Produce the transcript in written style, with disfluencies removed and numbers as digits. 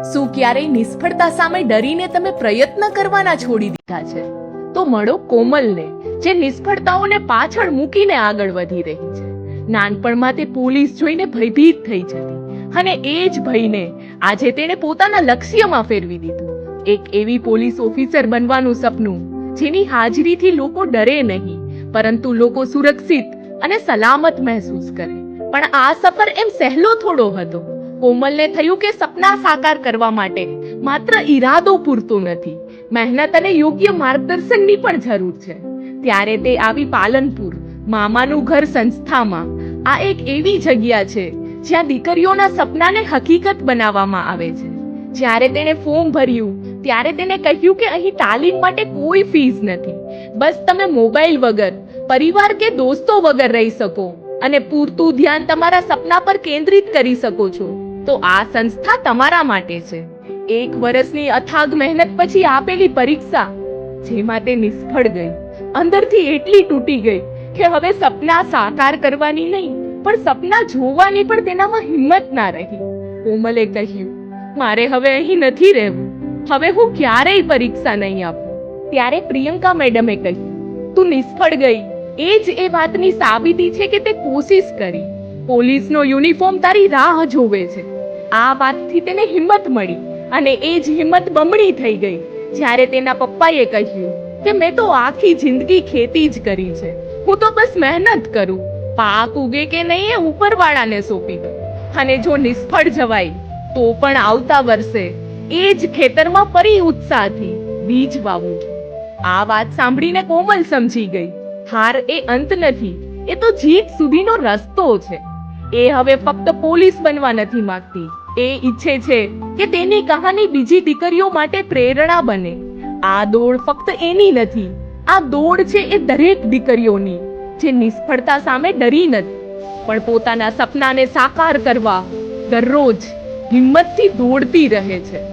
શું ક્યારેય નિષ્ફળતા સામે ડરીને તમે પ્રયત્ન કરવાના છોડી દીધા છે? તો મળો કોમલને, જે નિષ્ફળતાઓને પાછળ મૂકીને આગળ વધી રહી છે. નાનપણમાં તે પોલીસ જોઈને ભયભીત થઈ જતી અને એ જ ભયને આજે તેણે પોતાના લક્ષ્યમાં ફેરવી દીધું. એક એવી પોલીસ ઓફિસર બનવાનું સપનું જેની હાજરીથી લોકો ડરે નહીં, પરંતુ લોકો સુરક્ષિત અને સલામત મહેસૂસ કરે. પણ આ સફર એમ સહેલો થોડો હતો. કોમલને થયું કે સપના સાકાર કરવા માટે માત્ર ઈરાદો પૂરતો નથી, મહેનત અને યોગ્ય માર્ગદર્શનની પણ જરૂર છે. ત્યારે તે આવી પાલનપુર મામાનું ઘર સંસ્થામાં. આ એક એવી જગ્યા છે જ્યાં દીકરીઓના સપનાને હકીકત બનાવવામાં આવે છે. જ્યારે તેણે ફોર્મ ભર્યું ત્યારે તેને કહ્યું કે અહીં તાલીમ માટે કોઈ ફીસ નથી, બસ તમે મોબાઈલ વગર, પરિવાર કે દોસ્તો વગર રહી શકો અને પૂરતું ધ્યાન તમારા સપના પર કેન્દ્રિત કરી શકો છો. તો આ સંસ્થા તમારા માટે છે. 1 વર્ષની અથાગ મહેનત પછી આપેલી પરીક્ષા, જેમાં તે નિષ્ફળ ગઈ, અંદરથી એટલી તૂટી ગઈ કે હવે સપના સાકાર કરવાની નહીં, પણ સપના જોવાની પણ તેનામાં હિંમત ના રહી. કોમલે કહ્યું, મારે હવે અહીં નથી રહેવું, હવે હું ક્યારેય પરીક્ષા નહીં આપું. ત્યારે પ્રિયંકા મેડમે કહ્યું, તું નિષ્ફળ ગઈ એ જ એ વાતની સાબિતી છે કે તે કોશિશ કરી. પોલીસનો યુનિફોર્મ તારી રાહ જોવે છે. આ વાતથી તેને હિંમત મળી અને એ જ હિંમત બમણી થઈ ગઈ જ્યારે તેના પપ્પાએ કહ્યું કે મેં તો આખી જિંદગી ખેતી જ કરી છે, હું તો બસ મહેનત કરું, પાક ઉગે કે નહીં એ ઉપરવાળાને સોંપી દઉં, અને જો નિષ્ફળ જવાય તો પણ આવતા વર્ષે એ જ ખેતરમાં ફરી ઉત્સાહથી બીજ વાવું. આ વાત સાંભળીને કોમલ સમજી ગઈ, હાર એ અંત નથી, એ તો જીત સુધીનો રસ્તો છે. એ હવે ફક્ત પોલીસ બનવા નથી માંગતી, એ ઈચ્છે છે કે તેની કહાની બીજી દીકરીઓ માટે પ્રેરણા બને. આ દોડ ફક્ત એની નથી, આ દોડ છે એ દરેક દીકરીઓની, જે નિષ્ફળતા સામે ડરી નથી, પણ પોતાના સપનાને સાકાર કરવા દરરોજ હિંમતથી દોડતી રહે છે.